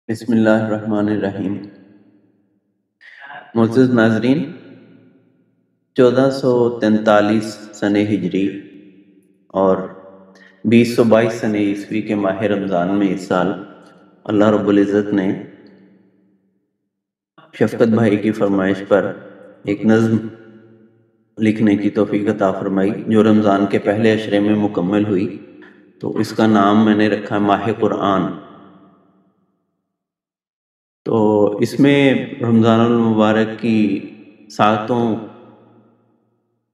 بسم اللہ الرحمن الرحیم۔ معزز ناظرین، 1443 سنہ ہجری اور 2022 سنہ عیسوی کے ماہ رمضان میں اس سال اللہ رب العزت نے شفقت بھائی کی فرمائش پر ایک نظم لکھنے کی توفیق عطا فرمائی جو رمضان کے پہلے عشرے میں مکمل ہوئی، تو اس کا نام میں نے رکھا ماہ قرآن۔ تو اس میں رمضان المبارک کی ساعتوں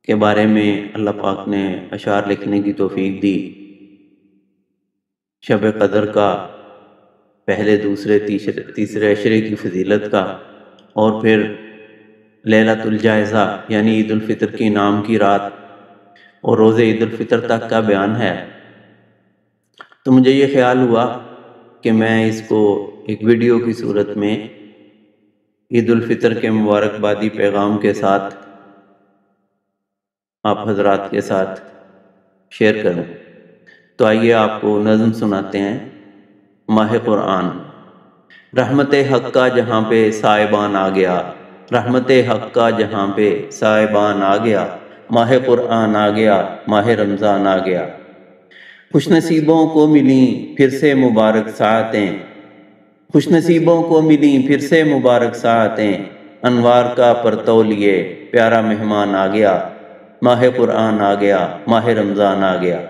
کے بارے میں اللہ پاک نے اشعار لکھنے کی توفیق دی۔ شب قدر کا، پہلے دوسرے تیسرے عشرے کی فضیلت کا، اور پھر لیلۃ الجائزہ یعنی عید الفطر کی انعام کی رات اور روزے عید الفطر تک کا بیان ہے۔ تو مجھے یہ خیال ہوا کہ میں اس کو ایک ویڈیو کی صورت میں عید الفطر کے مبارکبادی پیغام کے ساتھ آپ حضرات کے ساتھ شیئر کروں۔ تو آئیے آپ کو نظم سناتے ہیں۔ ماہ قرآن۔ رحمت حق کا جہاں پہ سائبان آ گیا، رحمت حق کا جہاں پہ سائبان آ گیا، ماہ قرآن آ گیا، ماہ رمضان آ گیا۔ خوش نصیبوں کو ملیں پھر سے مبارک ساعتیں، خوش نصیبوں کو ملیں پھر سے مبارک ساعتیں، انوار کا پرتو لیے پیارا مہمان آ گیا، ماہ قرآن آ گیا، ماہ رمضان آ گیا۔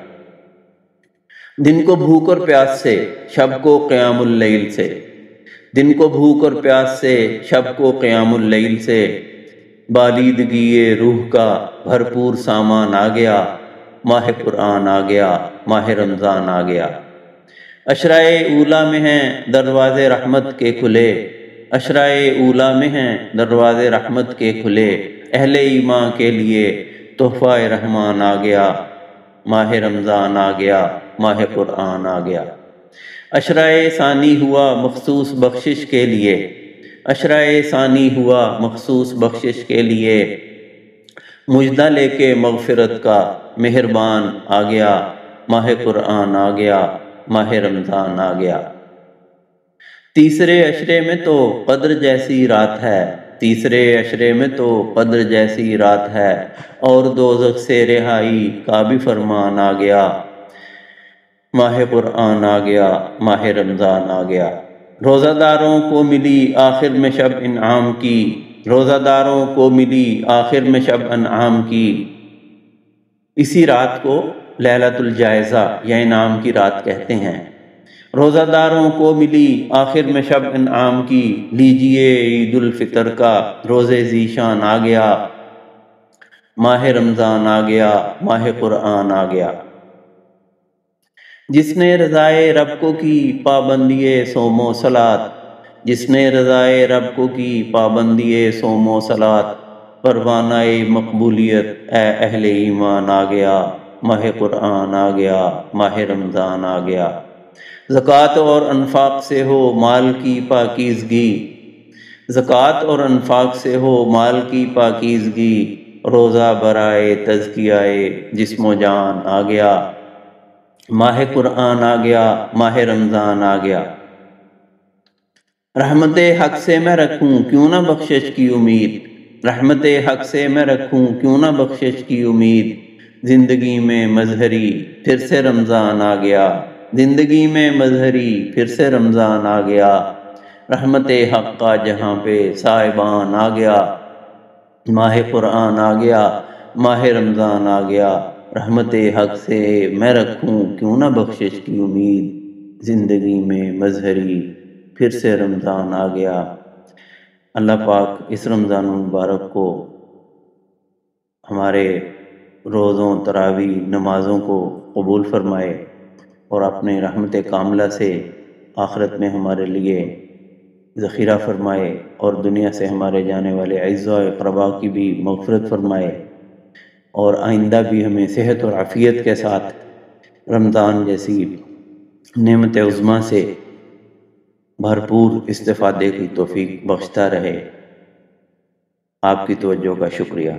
دن کو بھوک اور پیاس سے، شب کو قیام اللیل سے، دن کو بھوک اور پیاس سے، شب کو قیام اللیل سے، بالیدگی روح کا بھرپور سامان آ گیا، ماہ قرآن آ گیا، ماہ رمضان آ گیا۔ عشرائے اولا میں ہیں دروازے رحمت کے کھلے، عشرائے اولا میں ہیں دروازے رحمت کے کھلے، اہل ایمان کے لیے تحفہ رحمان آ گیا، ماہ رمضان آ گیا، ماہ قرآن آ گیا۔ عشرائے ثانی ہوا مخصوص بخشش کے لیے، عشرائے ثانی ہوا مخصوص بخشش کے لیے، مجدہ لے کے مغفرت کا مہربان آ گیا، ماہ قرآن آ گیا، ماہ رمضان آ گیا۔ تیسرے عشرے میں تو قدر جیسی رات ہے، تیسرے عشرے میں تو قدر جیسی رات ہے، اور دوزخ سے رہائی کا بھی فرمان آ گیا، ماہ قرآن آ گیا، ماہ رمضان آ گیا۔ روزہ داروں کو ملی آخر میں شب انعام کی، روزہ داروں کو ملی آخر میں شب انعام کی۔ اسی رات کو لیلۃ الجائزہ یا انعام کی رات کہتے ہیں۔ روزہ داروں کو ملی آخر میں شب انعام کی، لیجئے عید الفطر کا روزے ذیشان آ گیا، ماہ رمضان آ گیا، ماہ قرآن آ گیا۔ جس نے رضائے رب کو کی پابندی صوم و صلات، جس نے رضائے رب کو کی پابندی صوم و صلات، پروانہ مقبولیت اے اہل ایمان آ گیا، ماہ قرآن آ گیا، ماہ رمضان آ گیا۔ زکوٰۃ اور انفاق سے ہو مال کی پاکیزگی، زکوٰۃ اور انفاق سے ہو مال کی پاکیزگی، روزہ برائے تزکیہ جسم و جان آ گیا، ماہ قرآن آ گیا، ماہ رمضان آ گیا۔ رحمت حق سے میں رکھوں کیوں نہ بخشش کی امید، رحمت حق سے میں رکھوں کیوں نہ بخشش کی امید، زندگی میں مظہری پھر سے رمضان آ گیا، زندگی میں مظہری پھر سے رمضان آ گیا۔ رحمت حق کا جہاں پہ سائبان آ گیا، ماہ قرآن آ گیا، ماہ رمضان آ گیا۔ رحمت حق سے میں رکھوں کیوں نہ بخشش کی امید، زندگی میں مظہری پھر سے رمضان آ گیا۔ اللہ پاک اس رمضان المبارک کو ہمارے روزوں تراویح نمازوں کو قبول فرمائے اور اپنے رحمت کاملہ سے آخرت میں ہمارے لیے ذخیرہ فرمائے، اور دنیا سے ہمارے جانے والے اعزاء و اقرباء کی بھی مغفرت فرمائے، اور آئندہ بھی ہمیں صحت اور عافیت کے ساتھ رمضان جیسی نعمت عظمیٰ سے بھرپور استفادے کی توفیق بخشتا رہے۔ آپ کی توجہ کا شکریہ۔